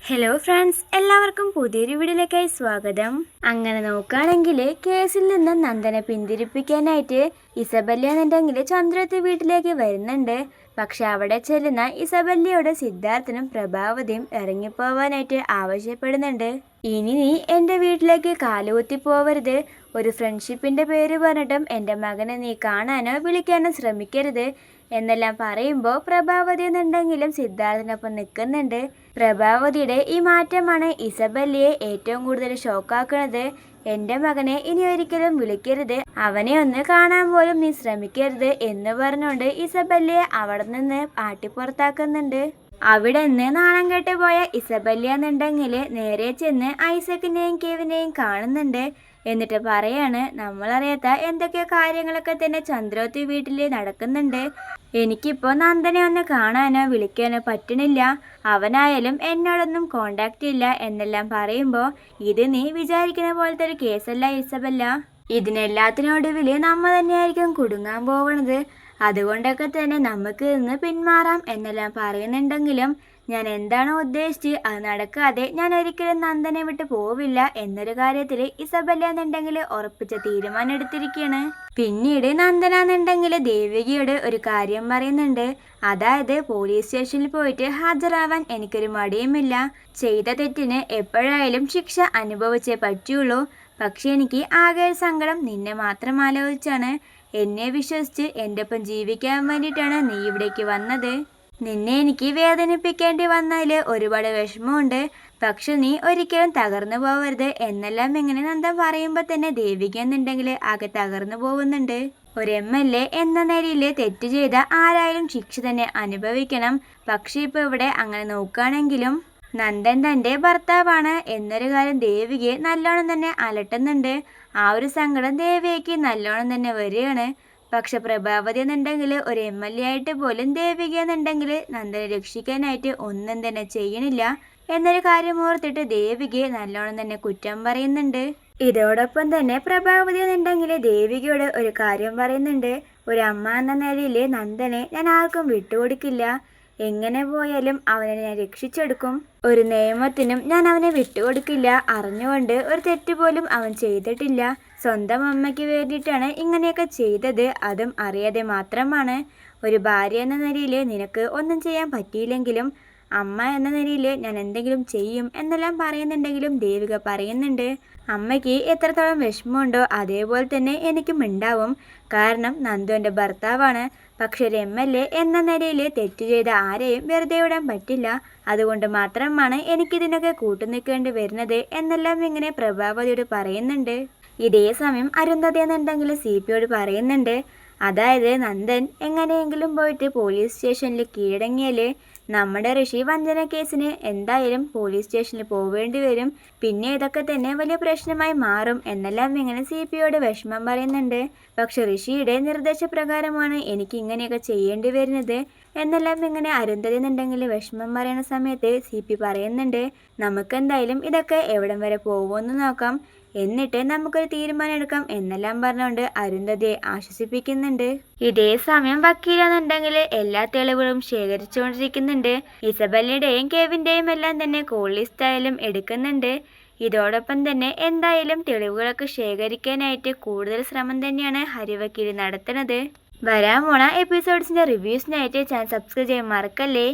Hello friends, എല്ലാവർക്കും പുതിയൊരു വീഡിയോയിലേക്കായി സ്വാഗതം. അങ്ങനെ നോക്കുകയാണെങ്കിൽ കേസിൽ നിന്ന് നന്ദനെ പിന്തിരിപ്പിക്കാനായിട്ട് ഇസബെല്ല എന്നുണ്ടെങ്കിൽ ചന്ദ്രത്തെ വീട്ടിലേക്ക് വരുന്നുണ്ട്. പക്ഷെ അവിടെ ചെല്ലുന്ന ഇസബെല്ലയോട് സിദ്ധാർത്ഥനും പ്രഭാവതിയും ഇറങ്ങിപ്പോവാനായിട്ട് ആവശ്യപ്പെടുന്നുണ്ട്. ഇനി നീ എൻ്റെ വീട്ടിലേക്ക് കാലുകുത്തി പോവരുത്, ഒരു ഫ്രണ്ട്ഷിപ്പിൻ്റെ പേര് പറഞ്ഞിട്ടും എൻ്റെ മകനെ നീ കാണാനോ വിളിക്കാനോ ശ്രമിക്കരുത് എന്നെല്ലാം പറയുമ്പോൾ പ്രഭാവതി എന്നുണ്ടെങ്കിലും സിദ്ധാർത്ഥിനൊപ്പം നിൽക്കുന്നുണ്ട്. പ്രഭാവതിയുടെ ഈ മാറ്റമാണ് ഇസബെല്ലയെ ഏറ്റവും കൂടുതൽ ഷോക്കാക്കുന്നത്. എൻ്റെ മകനെ ഇനി ഒരിക്കലും വിളിക്കരുത്, അവനെ ഒന്ന് കാണാൻ പോലും നീ ശ്രമിക്കരുത് എന്ന് പറഞ്ഞുകൊണ്ട് ഇസബെല്ലയെ അവിടെ നിന്ന് ആട്ടിപ്പുറത്താക്കുന്നുണ്ട്. അവിടെ നിന്ന് നാണം കെട്ട് പോയ ഇസബെല്ല എന്നുണ്ടെങ്കിൽ നേരെ ചെന്ന് ഐസക്കിനെയും കെവിനെയും കാണുന്നുണ്ട്. എന്നിട്ട് പറയാണ്, നമ്മളറിയാത്ത എന്തൊക്കെയോ കാര്യങ്ങളൊക്കെ തന്നെ ചന്ദ്രോത്തി വീട്ടിൽ നടക്കുന്നുണ്ട്. എനിക്കിപ്പോൾ നന്ദനെ ഒന്ന് കാണാനോ വിളിക്കാനോ പറ്റണില്ല, അവനായാലും എന്നോടൊന്നും കോണ്ടാക്റ്റ് ഇല്ല എന്നെല്ലാം പറയുമ്പോൾ ഇത് നീ വിചാരിക്കുന്ന പോലത്തെ ഒരു കേസല്ല ഇസബെല്ല, ഇതിനെല്ലാത്തിനൊടുവിൽ നമ്മൾ തന്നെയായിരിക്കും കുടുങ്ങാൻ പോകണത്. അതുകൊണ്ടൊക്കെ തന്നെ നമുക്ക് ഇന്ന് പിന്മാറാം എന്നെല്ലാം പറയുന്നുണ്ടെങ്കിലും ഞാൻ എന്താണോ ഉദ്ദേശിച്ച് അത് നടക്കാതെ ഞാൻ ഒരിക്കലും നന്ദനെ വിട്ട് പോവില്ല എന്നൊരു കാര്യത്തിൽ ഇസബെല്ല എന്നുണ്ടെങ്കിൽ ഉറപ്പിച്ച തീരുമാനം എടുത്തിരിക്കുകയാണ്. പിന്നീട് നന്ദനാന്നുണ്ടെങ്കിൽ ദേവികയോട് ഒരു കാര്യം പറയുന്നുണ്ട്. അതായത് പോലീസ് സ്റ്റേഷനിൽ പോയിട്ട് ഹാജരാവാൻ എനിക്കൊരു മടിയുമില്ല, ചെയ്ത തെറ്റിന് എപ്പോഴായാലും ശിക്ഷ അനുഭവിച്ചേ പറ്റുള്ളൂ. പക്ഷെ എനിക്ക് ആകെ സങ്കടം നിന്നെ മാത്രം ആലോചിച്ചാണ്. എന്നെ വിശ്വസിച്ച് എൻ്റെ ഒപ്പം ജീവിക്കാൻ വേണ്ടിയിട്ടാണ് നീ ഇവിടേക്ക് വന്നത്. നിന്നെ എനിക്ക് വേദനിപ്പിക്കേണ്ടി വന്നതിൽ ഒരുപാട് വിഷമമുണ്ട്. പക്ഷെ നീ ഒരിക്കലും തകർന്നു പോവരുത് എന്നെല്ലാം ഇങ്ങനെ നന്ദൻ പറയുമ്പോൾ തന്നെ ദേവിക എന്നുണ്ടെങ്കിൽ ആകെ തകർന്നു പോകുന്നുണ്ട്. ഒരു MLA എന്ന നിലയിൽ തെറ്റ് ചെയ്ത ആരായാലും ശിക്ഷ തന്നെ അനുഭവിക്കണം. പക്ഷെ ഇപ്പോൾ ഇവിടെ അങ്ങനെ നോക്കുകയാണെങ്കിലും നന്ദൻ തൻ്റെ ഭർത്താവാണ് എന്നൊരു കാര്യം ദേവികയെ നല്ലോണം തന്നെ അലട്ടുന്നുണ്ട്. ആ ഒരു സങ്കടം ദേവികയ്ക്ക് നല്ലോണം തന്നെ വരികയാണ്. പക്ഷെ പ്രഭാവതി എന്നുണ്ടെങ്കിൽ ഒരു MLA ആയിട്ട് പോലും ദേവിക എന്നുണ്ടെങ്കിൽ നന്ദനെ രക്ഷിക്കാനായിട്ട് ഒന്നും തന്നെ ചെയ്യണില്ല എന്നൊരു കാര്യം ഓർത്തിട്ട് ദേവികയെ നല്ലോണം തന്നെ കുറ്റം പറയുന്നുണ്ട്. ഇതോടൊപ്പം തന്നെ പ്രഭാവതി എന്നുണ്ടെങ്കിൽ ദേവികയോട് ഒരു കാര്യം പറയുന്നുണ്ട്. ഒരു അമ്മ എന്ന നിലയിൽ നന്ദനെ ഞാൻ ആർക്കും വിട്ടുകൊടുക്കില്ല, എങ്ങനെ പോയാലും അവനെ ഞാൻ രക്ഷിച്ചെടുക്കും, ഒരു നിയമത്തിനും ഞാൻ അവനെ വിട്ടുകൊടുക്കില്ല. അറിഞ്ഞുകൊണ്ട് ഒരു തെറ്റ് പോലും അവൻ ചെയ്തിട്ടില്ല, സ്വന്തം അമ്മയ്ക്ക് വേണ്ടിയിട്ടാണ് ഇങ്ങനെയൊക്കെ ചെയ്തത്, അതും അറിയാതെ മാത്രമാണ്. ഒരു ഭാര്യ എന്ന നിലയിൽ നിനക്ക് ഒന്നും ചെയ്യാൻ പറ്റിയില്ലെങ്കിലും അമ്മ എന്ന നിലയിൽ ഞാൻ എന്തെങ്കിലും ചെയ്യും എന്നെല്ലാം പറയുന്നുണ്ടെങ്കിലും ദേവിക പറയുന്നുണ്ട്, അമ്മയ്ക്ക് എത്രത്തോളം വിഷമമുണ്ടോ അതേപോലെ തന്നെ എനിക്കും ഉണ്ടാവും. കാരണം നന്ദു എൻ്റെ ഭർത്താവാണ്. പക്ഷെ ഒരു MLA എന്ന നിലയിൽ തെറ്റ് ചെയ്ത ആരെയും വെറുതെ വിടാൻ പറ്റില്ല, അതുകൊണ്ട് മാത്രമാണ് എനിക്കിതിനൊക്കെ കൂട്ടുനിൽക്കേണ്ടി വരുന്നത് എന്നെല്ലാം ഇങ്ങനെ പ്രഭാവതിയോട് പറയുന്നുണ്ട്. ഇതേ സമയം അരുന്ധതി എന്നുണ്ടെങ്കിൽ CPയോട് പറയുന്നുണ്ട്. അതായത് നന്ദൻ എങ്ങനെയെങ്കിലും പോയിട്ട് പോലീസ് സ്റ്റേഷനിൽ കീഴടങ്ങിയാൽ നമ്മുടെ ഋഷി വഞ്ചന കേസിന് എന്തായാലും പോലീസ് സ്റ്റേഷനിൽ പോവേണ്ടി വരും, പിന്നെ ഇതൊക്കെ തന്നെ വലിയ പ്രശ്നമായി മാറും എന്നെല്ലാം ഇങ്ങനെ CPയോട് വിഷമം പറയുന്നുണ്ട്. പക്ഷെ ഋഷിയുടെ നിർദ്ദേശപ്രകാരമാണ് എനിക്ക് ഇങ്ങനെയൊക്കെ ചെയ്യേണ്ടി വരുന്നത് എന്നെല്ലാം ഇങ്ങനെ അരുന്ധതി എന്നുണ്ടെങ്കിൽ വിഷമം പറയുന്ന സമയത്ത് CP പറയുന്നുണ്ട്, നമുക്കെന്തായാലും ഇതൊക്കെ എവിടം വരെ പോകുമെന്ന് നോക്കാം, എന്നിട്ട് നമുക്കൊരു തീരുമാനം എടുക്കാം എന്നെല്ലാം പറഞ്ഞുകൊണ്ട് അരുന്ധതിയെ ആശ്വസിപ്പിക്കുന്നുണ്ട്. ഇതേ സമയം വക്കീലെന്നുണ്ടെങ്കിൽ എല്ലാ തെളിവുകളും ശേഖരിച്ചുകൊണ്ടിരിക്കുന്നുണ്ട്. ഇസബെല്ലയുടെയും കെവിൻ്റെയും എല്ലാം തന്നെ കോൾ ലിസ്റ്റായാലും എടുക്കുന്നുണ്ട്. ഇതോടൊപ്പം തന്നെ എന്തായാലും തെളിവുകളൊക്കെ ശേഖരിക്കാനായിട്ട് കൂടുതൽ ശ്രമം തന്നെയാണ് ഹരിവക്കീൽ നടത്തുന്നത്. വരാൻ പോണ എപ്പിസോഡ്സിൻ്റെ റിവ്യൂസിനായിട്ട് ചാനൽ സബ്സ്ക്രൈബ് ചെയ്യാൻ മറക്കല്ലേ.